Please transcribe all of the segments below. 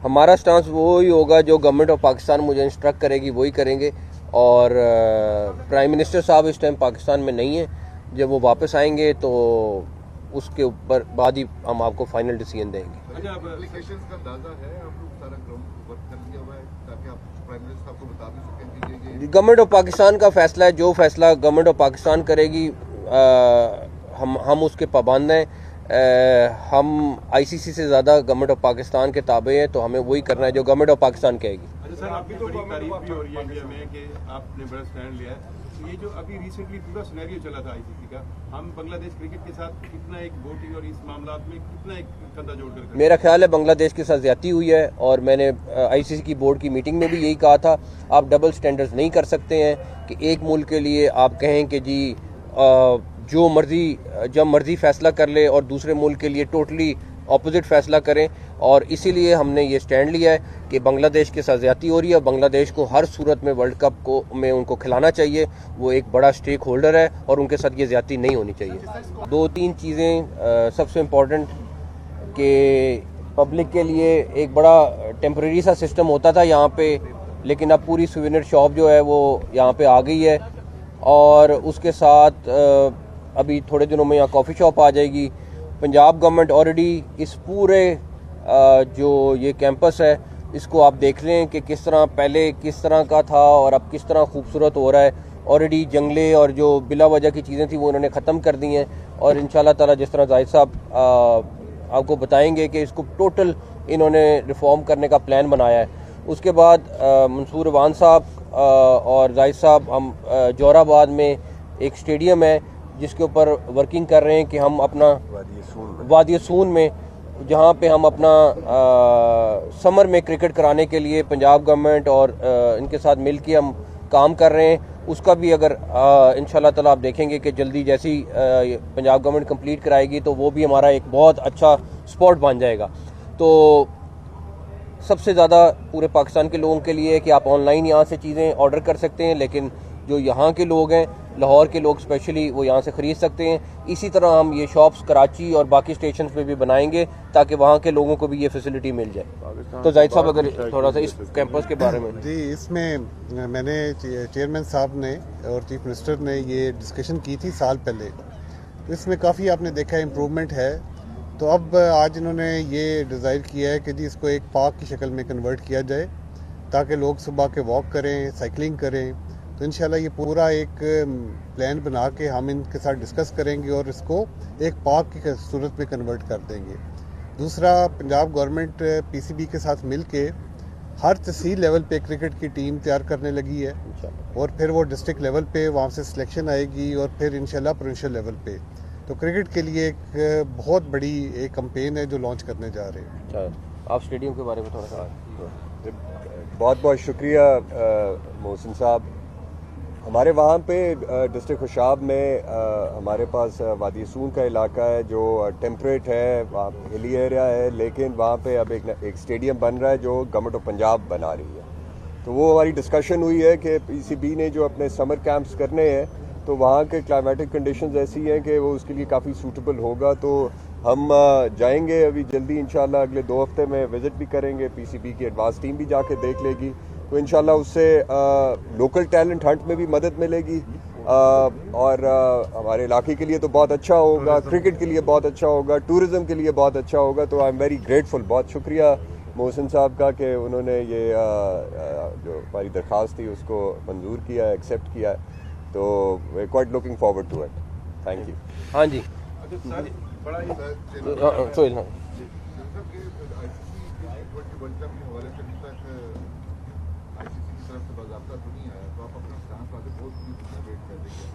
हमारा स्टांस वही होगा जो गवर्नमेंट ऑफ पाकिस्तान मुझे इंस्ट्रक्ट करेगी वही करेंगे। और प्राइम मिनिस्टर साहब इस टाइम पाकिस्तान में नहीं है, जब वो वापस आएंगे तो उसके ऊपर बाद ही हम आपको फाइनल डिसीजन देंगे। गवर्नमेंट ऑफ पाकिस्तान का फैसला है, जो फैसला गवर्नमेंट ऑफ पाकिस्तान करेगी हम उसके पाबंद हैं। हम आईसीसी से ज़्यादा गवर्नमेंट ऑफ पाकिस्तान के ताबे हैं, तो हमें वही करना है जो गवर्नमेंट ऑफ पाकिस्तान कहेगी। अच्छा सर, अभी तो बड़ी तारीफ भी हो रही है इंडिया में कि आपने बड़ा स्टैंड लिया है। तो ये जो अभी रिसेंटली पूरा सिनेरियो चला था आईसीसी का, हम बांग्लादेश क्रिकेट के साथ कितना एक वोटिंग और इस मामला में कितना एक कंधा जोड़कर, मेरा ख्याल है बांग्लादेश के साथ ज्यादती हुई है। और मैंने आईसीसी की बोर्ड की मीटिंग में भी यही कहा था, आप डबल स्टैंडर्ड्स नहीं कर सकते हैं कि एक मुल्क के लिए आप कहें कि जी जो मर्जी जब मर्जी फैसला कर ले और दूसरे मुल्क के लिए टोटली ऑपोजिट फैसला करें। और इसीलिए हमने ये स्टैंड लिया है कि बांग्लादेश के साथ ज्यादती हो रही है। बांग्लादेश को हर सूरत में वर्ल्ड कप को में उनको खिलाना चाहिए, वो एक बड़ा स्टेक होल्डर है और उनके साथ ये ज्यादती नहीं होनी चाहिए। दो तीन चीज़ें सबसे इम्पोर्टेंट कि पब्लिक के लिए एक बड़ा टेम्परेरी सा सिस्टम होता था यहाँ पे, लेकिन अब पूरी सुवेनियर शॉप जो है वो यहाँ पे आ गई है। और उसके साथ अभी थोड़े दिनों में यहाँ कॉफ़ी शॉप आ जाएगी। पंजाब गवर्नमेंट ऑलरेडी इस पूरे जो ये कैंपस है इसको आप देख लें कि किस तरह पहले किस तरह का था और अब किस तरह खूबसूरत हो रहा है। ऑलरेडी जंगले और जो बिला वजह की चीज़ें थी वो उन्होंने ख़त्म कर दी हैं। और इंशाल्लाह ताला जिस तरह जाहिद साहब आपको बताएंगे कि इसको टोटल इन्होंने रिफॉर्म करने का प्लान बनाया है। उसके बाद मंसूर अवान साहब और जाहिद साहब हम जोराबाद में एक स्टेडियम है जिसके ऊपर वर्किंग कर रहे हैं कि हम अपना वादी सून में जहाँ पे हम अपना समर में क्रिकेट कराने के लिए पंजाब गवर्नमेंट और इनके साथ मिल के हम काम कर रहे हैं। उसका भी अगर इंशाल्लाह ताला आप देखेंगे कि जल्दी जैसी पंजाब गवर्नमेंट कंप्लीट कराएगी तो वो भी हमारा एक बहुत अच्छा स्पॉट बन जाएगा। तो सबसे ज़्यादा पूरे पाकिस्तान के लोगों के लिए है कि आप ऑनलाइन यहाँ से चीज़ें ऑर्डर कर सकते हैं, लेकिन जो यहाँ के लोग हैं लाहौर के लोग स्पेशली वो यहाँ से ख़रीद सकते हैं। इसी तरह हम ये शॉप्स कराची और बाकी स्टेशन पे भी बनाएंगे ताकि वहाँ के लोगों को भी ये फैसिलिटी मिल जाए। तो जाहिद साहब अगर थोड़ा सा इस कैंपस के बारे में। जी, इसमें मैंने चेयरमैन साहब ने और चीफ मिनिस्टर ने ये डिस्कशन की थी साल पहले, इसमें काफ़ी आपने देखा इम्प्रूवमेंट है। तो अब आज इन्होंने ये डिज़ाइन किया है कि जी इसको एक पार्क की शक्ल में कन्वर्ट किया जाए ताकि लोग सुबह के वॉक करें, साइकिलिंग करें। तो इंशाल्लाह ये पूरा एक प्लान बना के हम इनके साथ डिस्कस करेंगे और इसको एक पार्क की सूरत में कन्वर्ट कर देंगे। दूसरा, पंजाब गवर्नमेंट पीसीबी के साथ मिल के हर तहसील लेवल पे क्रिकेट की टीम तैयार करने लगी है और फिर वो डिस्ट्रिक्ट लेवल पे वहाँ से सिलेक्शन आएगी और फिर इंशाल्लाह प्रोविंशियल लेवल पे। तो क्रिकेट के लिए एक बहुत बड़ी एक कैंपेन है जो लॉन्च करने जा रहे हैं। अच्छा, आप स्टेडियम के बारे में थोड़ा सा। बहुत बहुत शुक्रिया मोहसिन साहब। हमारे वहाँ पे डिस्ट्रिक्ट खुशाब में हमारे पास वादी सून का इलाका है जो टेम्परेट है, वहाँ हिली एरिया है, लेकिन वहाँ पे अब एक स्टेडियम बन रहा है जो गवर्नमेंट ऑफ पंजाब बना रही है। तो वो हमारी डिस्कशन हुई है कि पीसीबी ने जो अपने समर कैंप्स करने हैं तो वहाँ के क्लाइमेटिक कंडीशंस ऐसी हैं कि वो उसके लिए काफ़ी सूटेबल होगा। तो हम जाएंगे अभी जल्दी इंशाल्लाह, अगले 2 हफ्ते में विज़िट भी करेंगे। पीसीबी की एडवांस टीम भी जाके देख लेगी, तो इंशाल्लाह उससे लोकल टैलेंट हंट में भी मदद मिलेगी और हमारे इलाके के लिए तो बहुत अच्छा होगा, क्रिकेट के लिए बहुत अच्छा होगा, टूरिज़म के लिए बहुत अच्छा होगा। तो आई एम वेरी ग्रेटफुल, बहुत शुक्रिया मोहसिन साहब का कि उन्होंने ये जो हमारी दरख्वास्त थी उसको मंजूर किया, एक्सेप्ट किया। तो we are quite looking forward to it. Thank you. हाँ जी,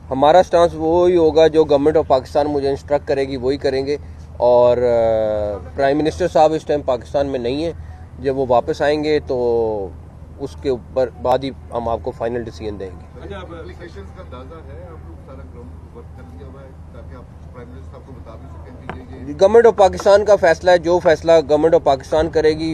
हमारा स्टांस वही होगा जो गवर्नमेंट ऑफ पाकिस्तान मुझे इंस्ट्रक्ट करेगी वही करेंगे। और प्राइम मिनिस्टर साहब इस टाइम पाकिस्तान में नहीं है, जब वो वापस आएंगे तो उसके ऊपर बाद ही हम आपको फाइनल डिसीजन देंगे। गवर्नमेंट ऑफ पाकिस्तान का फैसला है, जो फैसला गवर्नमेंट ऑफ पाकिस्तान करेगी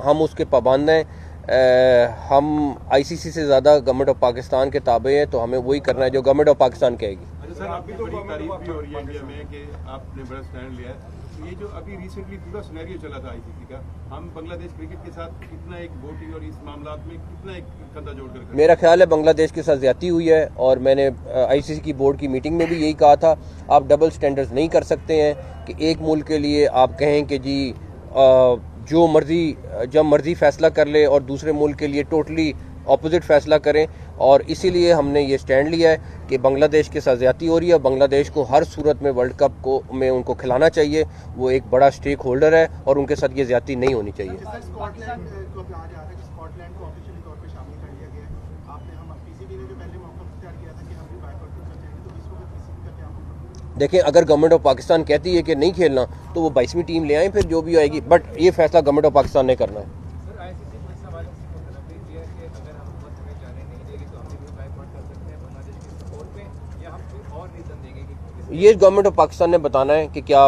हम उसके पाबंद हैं। हम ICC से ज़्यादा गवर्नमेंट ऑफ पाकिस्तान के ताबे हैं, तो हमें वही करना है जो गवर्नमेंट ऑफ पाकिस्तान कहेगी। अच्छा सर, अभी तो बड़ी तारीफ भी हो रही है इंडिया में कि आपने बड़ा स्टैंड लिया है। तो ये जो अभी रिसेंटली पूरा सिनेरियो चला था ICC का, हम बांग्लादेश क्रिकेट के साथ कितना एक वोटिंग और इस मामला में कितना एक कंधा जोड़कर, मेरा ख्याल है बांग्लादेश के साथ ज्यादती हुई है, और मैंने ICC की बोर्ड की मीटिंग में भी यही कहा था, आप डबल स्टैंडर्ड्स नहीं कर सकते हैं कि एक मुल्क के लिए आप कहें कि जी जो मर्जी जब मर्जी फैसला कर ले और दूसरे मुल्क के लिए टोटली ऑपोजिट फैसला करें। और इसीलिए हमने ये स्टैंड लिया है कि बांग्लादेश के साथ ज्यादती हो रही है। बांग्लादेश को हर सूरत में वर्ल्ड कप को में उनको खिलाना चाहिए, वो एक बड़ा स्टेक होल्डर है और उनके साथ ये ज्यादती नहीं होनी चाहिए। स्कॉटलैंड को कहा जा रहा है कि स्कॉटलैंड को ऑफिशियली तौर पे शामिल कर लिया गया है। आपने हम PCB ने जो पहले मौका इख्तियार किया था कि हम भी बायकॉट कर जाएंगे, तो इस वक्त PCB का क्या होगा? देखें, अगर गवर्नमेंट ऑफ पाकिस्तान कहती है कि नहीं खेलना तो वो 22वीं टीम ले आए, फिर जो भी आएगी, बट ये फैसला गवर्नमेंट ऑफ पाकिस्तान ने करना है। ये गवर्नमेंट ऑफ पाकिस्तान ने बताना है कि क्या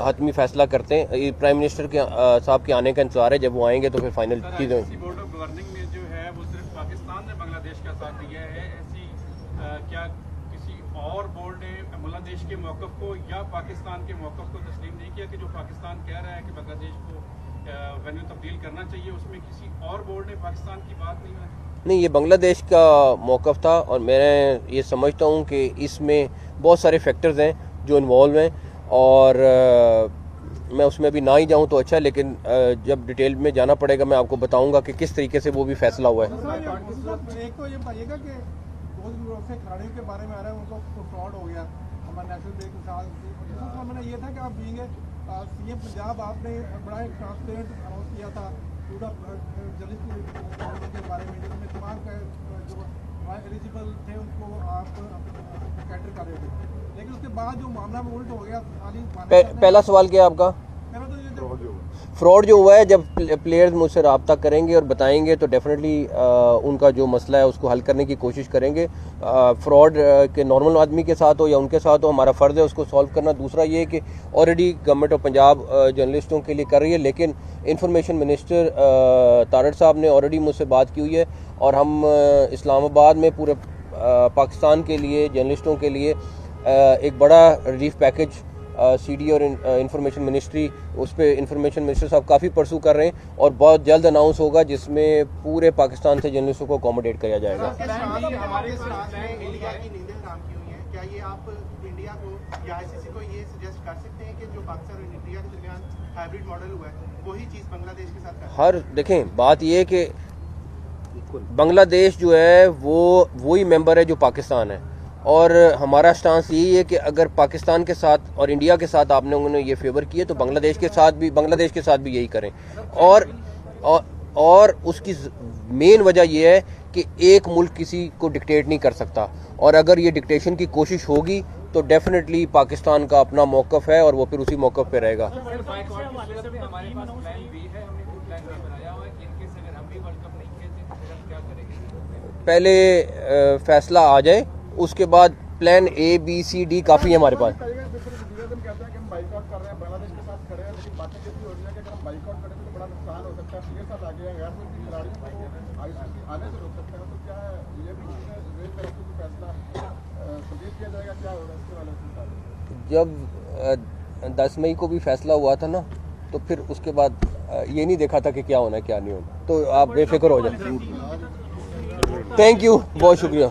हतमी फैसला करते हैं। ये प्राइम मिनिस्टर के साहब के आने का इंतजार है, जब वो आएंगे तो फिर फाइनल चीज़ें। बोर्ड ऑफ गवर्निंग में जो है वो सिर्फ पाकिस्तान ने बांग्लादेश का साथ दिया है, ऐसी क्या किसी और बोर्ड ने बांग्लादेश के मौक़िफ़ को या पाकिस्तान के मौक़िफ़ को तस्लीम नहीं किया कि जो पाकिस्तान कह रहा है कि बांग्लादेश को वेन्यू तब्दील करना चाहिए, उसमें किसी और बोर्ड ने पाकिस्तान की बात नहीं मानी? नहीं, ये बांग्लादेश का मौक़िफ़ था, और मैं ये समझता हूँ कि इसमें बहुत सारे फैक्टर्स हैं जो इन्वॉल्व हैं, और मैं उसमें अभी ना ही जाऊँ तो अच्छा, लेकिन जब डिटेल में जाना पड़ेगा मैं आपको बताऊँगा कि किस तरीके से वो भी फैसला हुआ है। एक तो ये बताइएगा कि बहुत लोग से खिलाड़ियों के बारे में आ रहा है, उनको फ्रॉड हो गया हमारे नेशनल बैंक के साथ। दूसरा मैंने ये था कि आप बीइंग CM पंजाब, आपने बड़ा एक ट्रांसपेरेंट अनाउंस किया था पूरा जर्नलिस्ट के बारे में, जिसमें तमाम जो एलिजिबल थे उनको आप कैटर कर रहे थे, लेकिन उसके बाद जो मामला में उल्ट हो गया। पहला सवाल क्या है आपका? फ्रॉड जो हुआ है, जब प्लेयर्स मुझसे रब्ता करेंगे और बताएंगे तो डेफिनेटली उनका जो मसला है उसको हल करने की कोशिश करेंगे। फ्रॉड के नॉर्मल आदमी के साथ हो या उनके साथ हो, हमारा फ़र्ज़ है उसको सॉल्व करना। दूसरा ये कि ऑलरेडी गवर्नमेंट ऑफ पंजाब जर्नलिस्टों के लिए कर रही है, लेकिन इंफॉर्मेशन मिनिस्टर तारड़ साहब ने ऑलरेडी मुझसे बात की हुई है, और हम इस्लामाबाद में पूरे पाकिस्तान के लिए जर्नलिस्टों के लिए एक बड़ा रिलीफ पैकेज CD और इंफॉर्मेशन मिनिस्ट्री, उस पर इंफॉर्मेशन मिनिस्टर साहब काफ़ी परसू कर रहे हैं, और बहुत जल्द अनाउंस होगा जिसमें पूरे पाकिस्तान से जर्नलिस्टों को अकोमोडेट किया जाएगा। क्या ये आप इंडिया को या ICC को ये सजेस्ट कर सकते हैं कि जो पाकिस्तान और इंडिया के दरमियान हाइब्रिड मॉडल हुआ है वही चीज़ बांग्लादेश के साथ हर देखें, बात ये है कि बांग्लादेश जो है वो वही मेंबर है जो पाकिस्तान है, और हमारा स्टांस यही है कि अगर पाकिस्तान के साथ और इंडिया के साथ आपने उन्होंने ये फेवर किए तो बांग्लादेश के साथ भी यही करें। और उसकी मेन वजह यह है कि एक मुल्क किसी को डिक्टेट नहीं कर सकता, और अगर ये डिक्टेशन की कोशिश होगी तो डेफिनेटली पाकिस्तान का अपना मौक़िफ़ है और वो फिर उसी मौक़िफ़ पे रहेगा। पहले फैसला आ जाए, उसके बाद plan A, B, C, D काफ़ी है हमारे पास। जब 10 मई को भी फैसला हुआ था ना, तो फिर उसके बाद ये नहीं देखा था कि क्या होना है क्या नहीं होना, तो आप बेफिक्र हो जाए। थैंक यू, बहुत शुक्रिया।